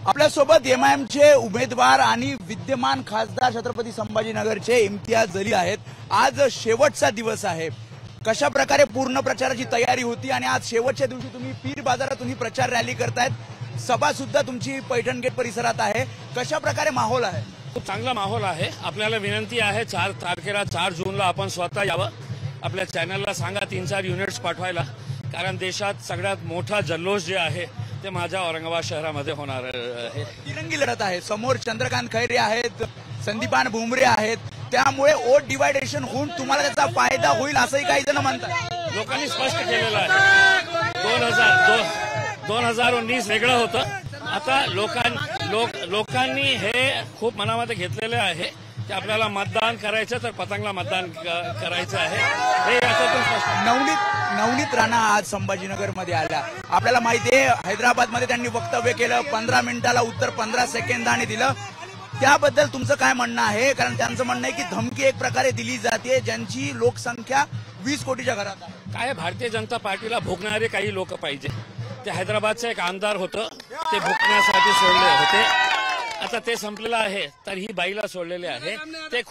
आपल्यासोबत एमआयएमचे उमेदवार आणि विद्यमान खासदार छत्रपती संभाजीनगरचे इम्तियाज जलील आहेत। आज शेवटचा दिवस आहे। कशा प्रकारे पूर्ण प्रचाराची तयारी होती आणि आज शेवटच्या दिवशी तुम्ही पीर बाजारातून ही प्रचार रॅली करतायत, सभा सुद्धा तुमची पैठण गेट परिसरात आहे। कशा प्रकारे माहोल आहे? खूप चांगला माहोल आहे। आपल्याला विनंती आहे 4 तारखेला 4 जूनला आपण स्वतः यावं, आपल्या चॅनलला सांगा 3-4 युनिट्स पाठवायला, कारण देशात सगळ्यात मोठा जल्लोष जे आहे ते माझ्या औरंगाबाद शहरामध्ये होणार आहे। तिरंगी लढत आहे। समोर चंद्रकांत खैरे आहेत, संदीपान भुमरे आहेत, त्यामुळे वोट डिवायडेशन होऊन तुम्हाला त्याचा फायदा होईल असंही काही जण म्हणतात। लोकांनी स्पष्ट केलेलं आहे 2019 वेगळं होतं। आता लोकांनी हे खूप मनामध्ये घेतलेले आहे की आपल्याला मतदान करायचं तर पतंगला मतदान करायचं आहे। हे याच्यातून नवनीत राणा आज संभाजीनगरमध्ये आल्या। आपल्याला माहिती आहे हैदराबादमध्ये त्यांनी वक्तव्य केलं, 15 मिनिटाला उत्तर 15 सेकंदाने दिलं। त्याबद्दल तुमचं काय म्हणणं आहे? कारण त्यांचं म्हणणं आहे की धमकी एक प्रकारे दिली जाते ज्यांची लोकसंख्या 20 कोटीच्या घरात आहे। काय भारतीय जनता पार्टीला भोगणारे काही लोक पाहिजे। ते हैदराबादचं एक आमदार होतं, ते भोगण्यासाठी सोडले होते, आता ते संपलेलं आहे, तर ही बाईला सोडलेले आहे। ती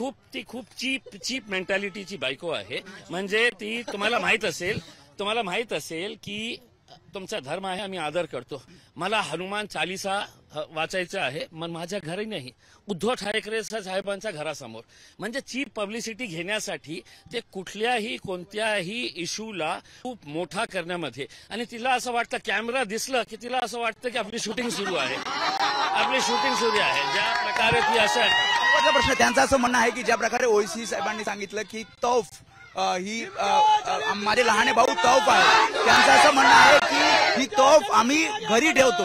खूप चीप मेंटॅलिटीची बायको आहे। म्हणजे ती तुम्हाला माहित असेल की तुमचा धर्म आहे, आम्ही आदर करतो। मला हनुमान चालीसा वाचायचं आहे, मग माझ्या घरी नाही, उद्धव ठाकरे साहेबांच्या घरासमोर। म्हणजे चीप पब्लिसिटी घेण्यासाठी ते कोणत्याही इश्यूला खूप मोठा करण्यामध्ये, आणि तिला असं वाटतं कॅमेरा दिसलं की तिला असं वाटतं की आपली शूटिंग सुरू आहे। ज्या प्रकारे ती असं प्रश्न त्यांचं असं म्हणणं आहे की ज्या प्रकारे ओएसी साहेबांनी सांगितलं की तौफ ही माझे लहाने भाऊ तौफ आहे, त्यांचं असं म्हणणं आहे की ही तौफ आम्ही घरी ठेवतो।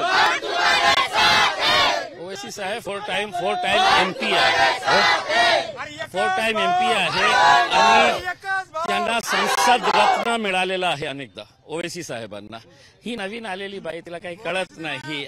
ओवैसी साहेब 4 टाइम एमपी आहे, 4 टाइम एमपी आहे आणि त्यांना संसद रत्न मिळालेला आहे अनेकदा ओवैसी साहेबांना। ही नवीन आलेली बाई, तिला काही कळत नाही।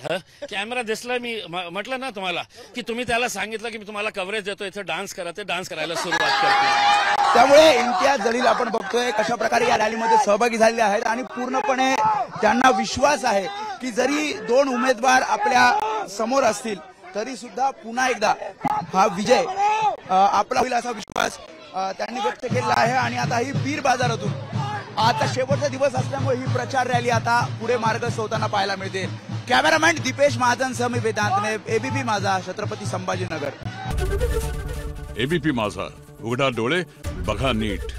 कॅमेरा दिसला, मी म्हटलं ना तुम्हाला की तुम्ही त्याला सांगितलं की मी तुम्हाला कव्हरेज देतो, इथे डान्स करा, ते डान्स करायला सुरुवात करते। त्यामुळे इम्तियाज जलील आपण बघतोय कशा प्रकारे या रॅलीमध्ये सहभागी झालेले आहेत आणि पूर्णपणे त्यांना विश्वास आहे की जरी 2 उमेदवार आपल्या समोर असतील तरी सुद्धा पुन्हा एकदा हा विजय आपला होईल असा विश्वास त्यांनी व्यक्त केलेला आहे। आणि आता ही पीर बाजारातून आता शेवटचा दिवस असल्यामुळे ही प्रचार रॅली आता पुढे मार्गस्थ होताना पाहायला मिळते। कॅमेरामॅन दीपेश महाजनसह मी वेदांतने, एबीपी माझा, छत्रपती संभाजीनगर। एबीपी माझा, उघडा डोळे बघा नीट।